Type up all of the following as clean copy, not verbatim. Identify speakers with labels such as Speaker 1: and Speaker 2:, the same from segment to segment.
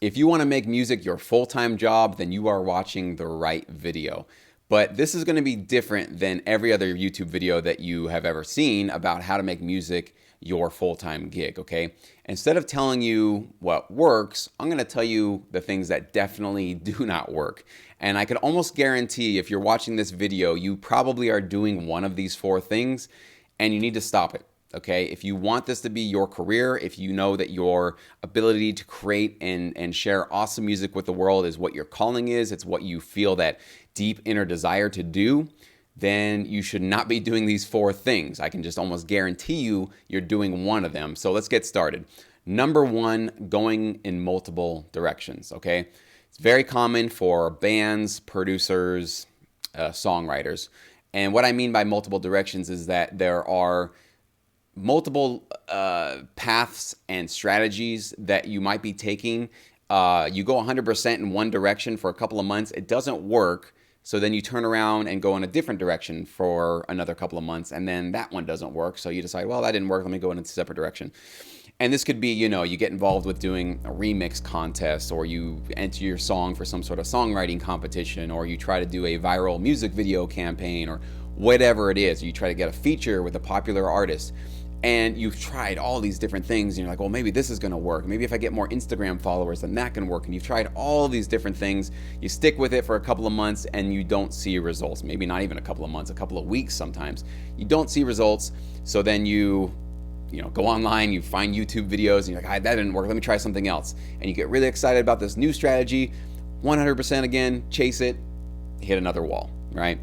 Speaker 1: If you want to make music your full-time job, then you are watching the right video. But this is going to be different than every other YouTube video that you have ever seen about how to make music your full-time gig, okay? Instead of telling you what works, I'm going to tell you the things that definitely do not work. And I could almost guarantee if you're watching this video, you probably are doing one of these four things and you need to stop it. Okay, if you want this to be your career, if you know that your ability to create and share awesome music with the world is what your calling is, it's what you feel that deep inner desire to do, then you should not be doing these four things. I can just almost guarantee you're doing one of them. So let's get started. Number one, going in multiple directions, okay? It's very common for bands, producers, songwriters. And what I mean by multiple directions is that there are multiple paths and strategies that you might be taking. You go 100% in one direction for a couple of months. It doesn't work. So then you turn around and go in a different direction for another couple of months. And then that one doesn't work. So you decide, well, that didn't work. Let me go in a separate direction. And this could be, you get involved with doing a remix contest, or you enter your song for some sort of songwriting competition, or you try to do a viral music video campaign, or whatever it is. You try to get a feature with a popular artist. And you've tried all these different things, and you're like, well, maybe this is gonna work. Maybe if I get more Instagram followers, then that can work. And you've tried all these different things. You stick with it for a couple of months, and you don't see results. Maybe not even a couple of months, a couple of weeks sometimes. You don't see results, so then you go online, you find YouTube videos, and you're like, that didn't work, let me try something else. And you get really excited about this new strategy, 100% again, chase it, hit another wall, right?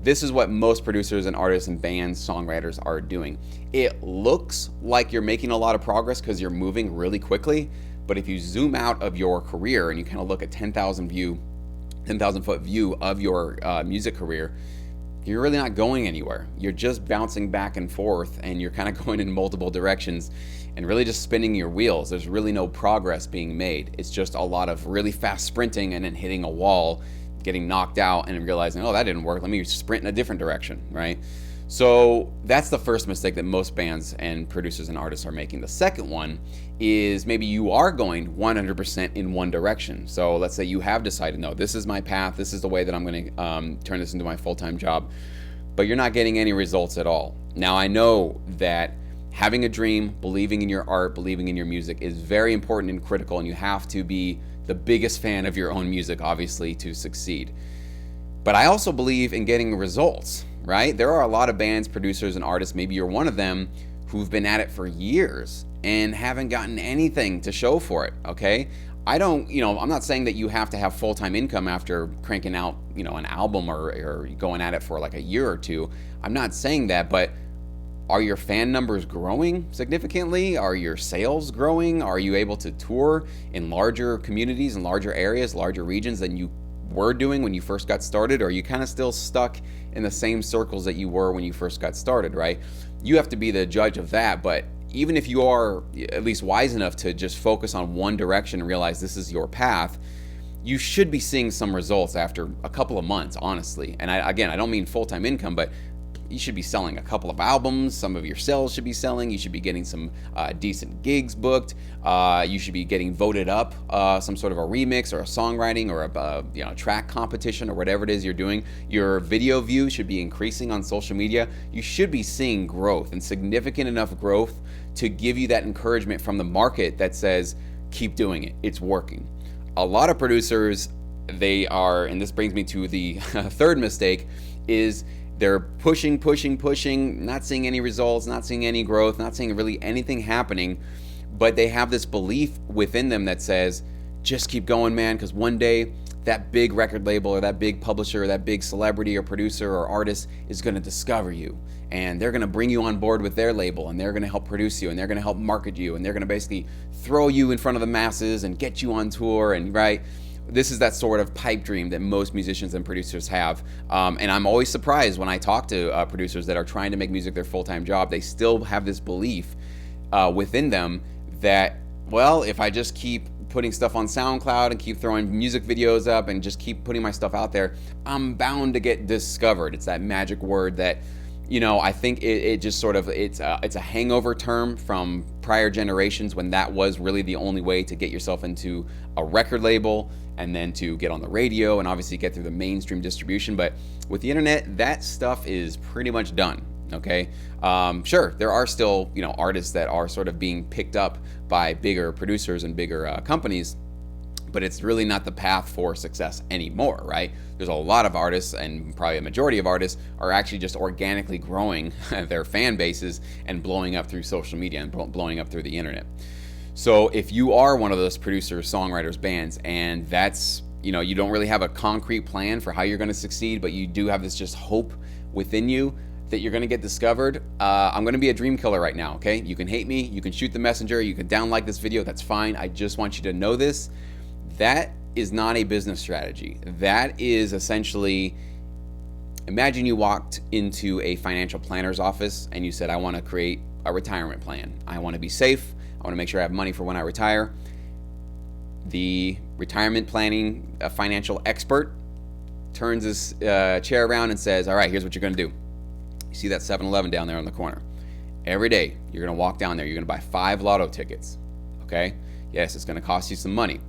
Speaker 1: This is what most producers and artists and bands, songwriters are doing. It looks like you're making a lot of progress because you're moving really quickly, but if you zoom out of your career and you kind of look at 10,000 foot view of your music career, you're really not going anywhere. You're just bouncing back and forth, and you're kind of going in multiple directions and really just spinning your wheels. There's really no progress being made. It's just a lot of really fast sprinting and then hitting a wall, getting knocked out and realizing, oh, that didn't work, let me sprint in a different direction, right? So that's the first mistake that most bands and producers and artists are making. The second one is maybe you are going 100% in one direction. So let's say you have decided, no, this is my path, this is the way that I'm going to turn this into my full-time job, but you're not getting any results at all. Now, I know that having a dream, believing in your art, believing in your music is very important and critical, and you have to be the biggest fan of your own music, obviously, to succeed. But I also believe in getting results, right? There are a lot of bands, producers, and artists, maybe you're one of them, who've been at it for years and haven't gotten anything to show for it, okay? I'm not saying that you have to have full-time income after cranking out, an album or going at it for like a year or two. I'm not saying that, but are your fan numbers growing significantly? Are your sales growing? Are you able to tour in larger communities and larger areas, larger regions than you were doing when you first got started? Or are you kind of still stuck in the same circles that you were when you first got started, right? You have to be the judge of that, but even if you are at least wise enough to just focus on one direction and realize this is your path, you should be seeing some results after a couple of months, honestly. And I don't mean full-time income, but you should be selling a couple of albums. Some of your sales should be selling. You should be getting some decent gigs booked. You should be getting voted up, some sort of a remix or a songwriting or a track competition or whatever it is you're doing. Your video views should be increasing on social media. You should be seeing growth, and significant enough growth to give you that encouragement from the market that says, keep doing it. It's working. A lot of producers, and this brings me to the third mistake, is they're pushing, not seeing any results, not seeing any growth, not seeing really anything happening, but they have this belief within them that says, just keep going, man, because one day that big record label or that big publisher or that big celebrity or producer or artist is going to discover you, and they're going to bring you on board with their label, and they're going to help produce you, and they're going to help market you, and they're going to basically throw you in front of the masses and get you on tour, and right? This is that sort of pipe dream that most musicians and producers have. And I'm always surprised when I talk to producers that are trying to make music their full-time job. They still have this belief within them that, well, if I just keep putting stuff on SoundCloud and keep throwing music videos up and just keep putting my stuff out there, I'm bound to get discovered. It's that magic word that I think it just sort of it's a hangover term from prior generations when that was really the only way to get yourself into a record label and then to get on the radio and obviously get through the mainstream distribution. But with the internet, that stuff is pretty much done. Okay, sure, there are still artists that are sort of being picked up by bigger producers and bigger companies, but it's really not the path for success anymore, right? There's a lot of artists, and probably a majority of artists are actually just organically growing their fan bases and blowing up through social media and blowing up through the internet. So if you are one of those producers, songwriters, bands, and that's, you don't really have a concrete plan for how you're going to succeed, but you do have this just hope within you that you're going to get discovered, I'm going to be a dream killer right now, okay? You can hate me, you can shoot the messenger, you can down like this video, that's fine. I just want you to know this. That is not a business strategy. That is essentially, imagine you walked into a financial planner's office and you said, I want to create a retirement plan. I want to be safe. I want to make sure I have money for when I retire. The retirement planning financial expert turns his chair around and says, all right, here's what you're going to do. You see that 7-Eleven down there on the corner. Every day, you're going to walk down there. You're going to buy 5 lotto tickets, okay? Yes, it's going to cost you some money.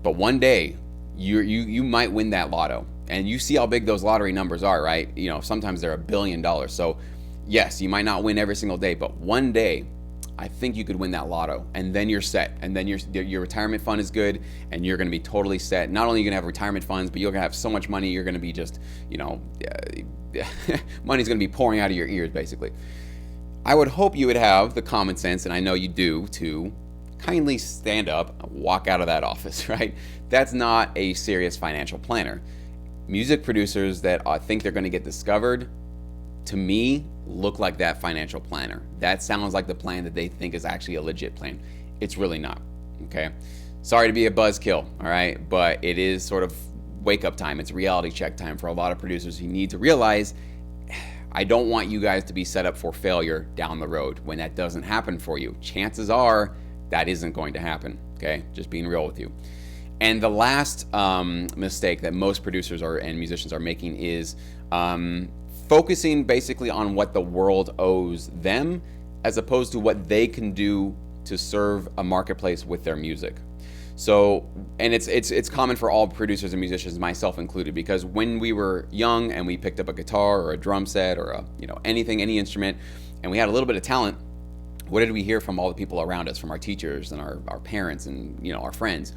Speaker 1: But one day, you might win that lotto. And you see how big those lottery numbers are, right? Sometimes they're $1 billion. So yes, you might not win every single day, but one day, I think you could win that lotto. And then you're set. And then your retirement fund is good, and you're going to be totally set. Not only are you going to have retirement funds, but you're going to have so much money, you're going to be just, money's going to be pouring out of your ears, basically. I would hope you would have the common sense, and I know you do, to kindly stand up, walk out of that office, right? That's not a serious financial planner. Music producers that think they're going to get discovered, to me, look like that financial planner. That sounds like the plan that they think is actually a legit plan. It's really not, okay? Sorry to be a buzzkill, all right? But it is sort of wake up time. It's reality check time for a lot of producers who need to realize, I don't want you guys to be set up for failure down the road when that doesn't happen for you. Chances are that isn't going to happen, okay? Just being real with you. And the last mistake that most producers and musicians are making is focusing basically on what the world owes them as opposed to what they can do to serve a marketplace with their music. So, and it's common for all producers and musicians, myself included, because when we were young and we picked up a guitar or a drum set or any instrument, and we had a little bit of talent, what did we hear from all the people around us, from our teachers and our parents and our friends?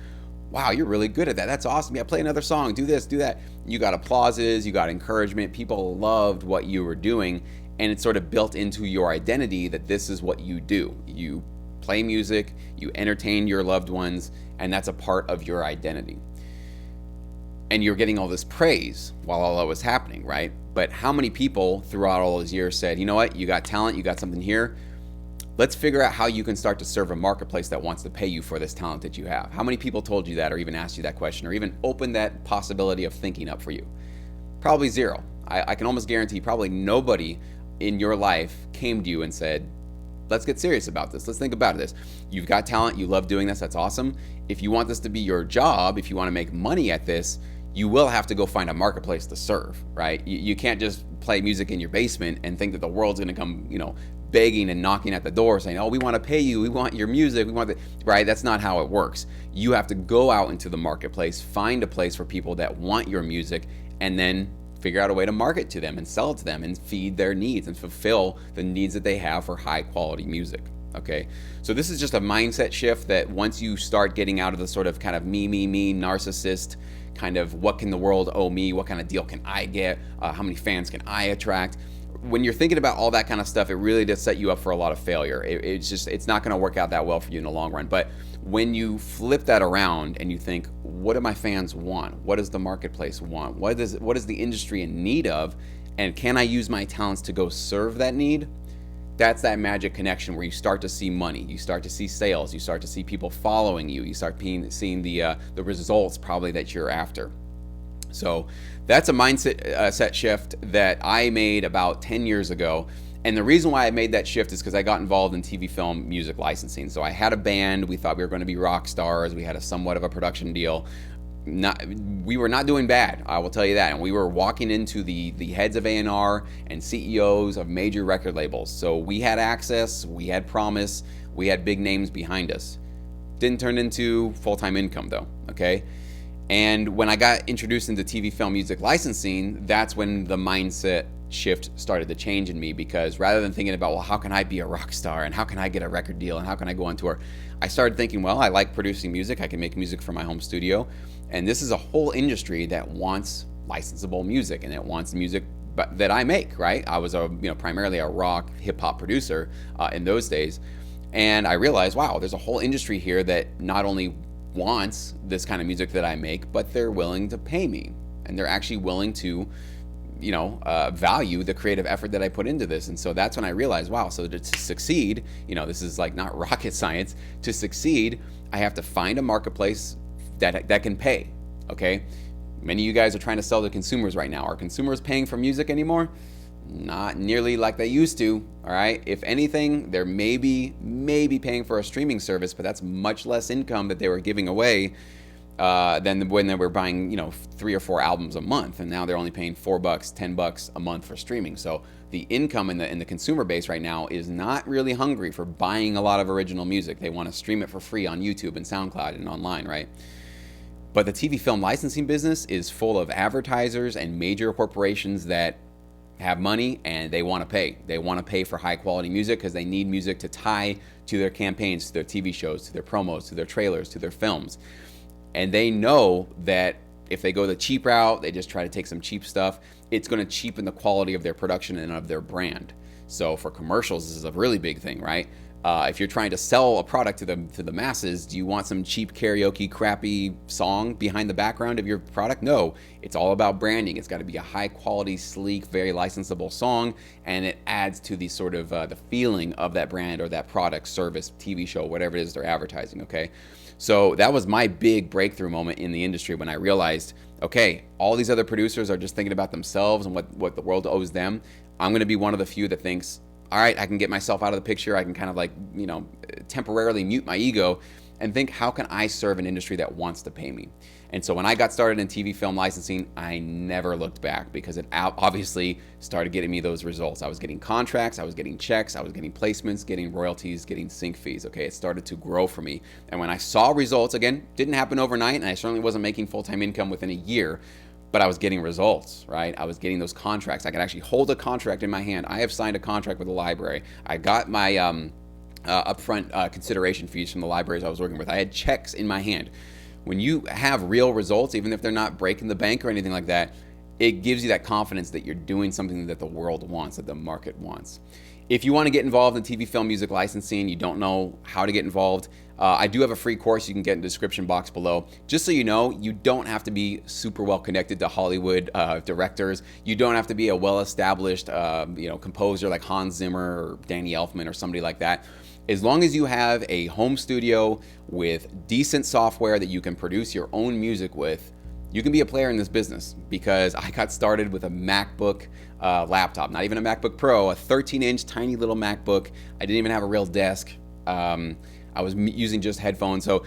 Speaker 1: Wow, you're really good at that. That's awesome. Yeah, play another song. Do this, do that. You got applauses. You got encouragement. People loved what you were doing, and it's sort of built into your identity that this is what you do. You play music. You entertain your loved ones, and that's a part of your identity. And you're getting all this praise while all that was happening, right? But how many people throughout all those years said, you know what? You got talent. You got something here. Let's figure out how you can start to serve a marketplace that wants to pay you for this talent that you have. How many people told you that, or even asked you that question, or even opened that possibility of thinking up for you? Probably zero. I can almost guarantee probably nobody in your life came to you and said, let's get serious about this. Let's think about this. You've got talent. You love doing this. That's awesome. If you want this to be your job, if you want to make money at this, you will have to go find a marketplace to serve, right? You can't just play music in your basement and think that the world's going to come, begging and knocking at the door saying, oh, we want to pay you, we want your music, we want the, right? That's not how it works. You have to go out into the marketplace, find a place for people that want your music, and then figure out a way to market to them and sell it to them and feed their needs and fulfill the needs that they have for high quality music. Okay, so this is just a mindset shift that once you start getting out of the sort of kind of me, narcissist kind of what can the world owe me, what kind of deal can I get, how many fans can I attract, when you're thinking about all that kind of stuff, it really does set you up for a lot of failure. It's not going to work out that well for you in the long run. But when you flip that around and you think, what do my fans want? What does the marketplace want? What is the industry in need of? And can I use my talents to go serve that need? That's that magic connection where you start to see money, you start to see sales, you start to see people following you, you start seeing the results probably that you're after. So that's a mindset set shift that I made about 10 years ago. And the reason why I made that shift is because I got involved in TV, film, music licensing. So I had a band. We thought we were going to be rock stars. We had a somewhat of a production deal. we were not doing bad, I will tell you that. And we were walking into the heads of A&R and CEOs of major record labels. So we had access, we had promise, we had big names behind us. Didn't turn into full-time income though, okay? And when I got introduced into TV, film, music licensing, that's when the mindset shift started to change in me, because rather than thinking about, well, how can I be a rock star and how can I get a record deal and how can I go on tour, I started thinking, well, I like producing music. I can make music from my home studio. And this is a whole industry that wants licensable music, and it wants music that I make, right? I was primarily a rock hip hop producer in those days. And I realized, wow, there's a whole industry here that not only wants this kind of music that I make, but they're willing to pay me, and they're actually willing to value the creative effort that I put into this. And so that's when I realized, wow, so to succeed, this is like not rocket science. To succeed, I have to find a marketplace that can pay, okay? Many of you guys are trying to sell to consumers right now. Are consumers paying for music anymore? Not nearly like they used to, all right? If anything, they're maybe paying for a streaming service, but that's much less income that they were giving away than when they were buying, 3 or 4 albums a month, and now they're only paying $4, $10 a month for streaming. So the income in the consumer base right now is not really hungry for buying a lot of original music. They want to stream it for free on YouTube and SoundCloud and online, right? But the TV film licensing business is full of advertisers and major corporations that have money and they want to pay. They want to pay for high quality music because they need music to tie to their campaigns, to their TV shows, to their promos, to their trailers, to their films. And they know that if they go the cheap route, they just try to take some cheap stuff, it's going to cheapen the quality of their production and of their brand. So for commercials, this is a really big thing, right? If you're trying to sell a product to the masses, do you want some cheap karaoke crappy song behind the background of your product? No, it's all about branding. It's got to be a high quality, sleek, very licensable song, and it adds to the sort of the feeling of that brand or that product, service, TV show, whatever it is they're advertising, okay? So that was my big breakthrough moment in the industry when I realized, okay, all these other producers are just thinking about themselves and what the world owes them. I'm going to be one of the few that thinks, all right, I can get myself out of the picture. I can kind of temporarily mute my ego and think, how can I serve an industry that wants to pay me? And so when I got started in TV film licensing, I never looked back because it obviously started getting me those results. I was getting contracts, I was getting checks, I was getting placements, getting royalties, getting sync fees. Okay, it started to grow for me. And when I saw results, again, didn't happen overnight, and I certainly wasn't making full-time income within a year, but I was getting results, right? I was getting those contracts. I could actually hold a contract in my hand. I have signed a contract with the library. I got my upfront consideration fees from the libraries I was working with. I had checks in my hand. When you have real results, even if they're not breaking the bank or anything like that, it gives you that confidence that you're doing something that the world wants, that the market wants. If you want to get involved in TV, film, music licensing, you don't know how to get involved, I do have a free course you can get in the description box below. Just so you know, you don't have to be super well connected to Hollywood directors. You don't have to be a well-established composer like Hans Zimmer or Danny Elfman or somebody like that. As long as you have a home studio with decent software that you can produce your own music with, you can be a player in this business. Because I got started with a MacBook laptop, not even a MacBook Pro, a 13-inch tiny little MacBook. I didn't even have a real desk. I was using just headphones. So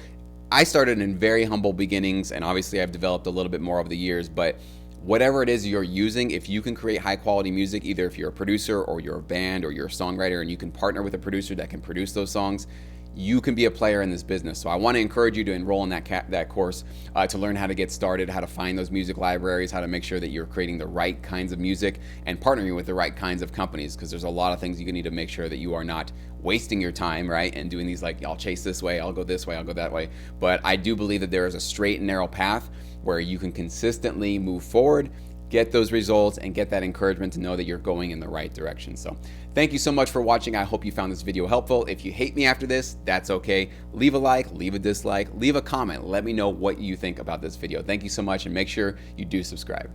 Speaker 1: I started in very humble beginnings, and obviously I've developed a little bit more over the years, but whatever it is you're using, if you can create high quality music, either if you're a producer or you're a band or you're a songwriter and you can partner with a producer that can produce those songs, you can be a player in this business. So I want to encourage you to enroll in that course to learn how to get started, how to find those music libraries, how to make sure that you're creating the right kinds of music and partnering with the right kinds of companies, because there's a lot of things you need to make sure that you are not wasting your time, right? And doing these like, I'll chase this way, I'll go this way, I'll go that way. But I do believe that there is a straight and narrow path where you can consistently move forward, get those results, and get that encouragement to know that you're going in the right direction. So thank you so much for watching. I hope you found this video helpful. If you hate me after this, that's okay. Leave a like, leave a dislike, leave a comment. Let me know what you think about this video. Thank you so much, and make sure you do subscribe.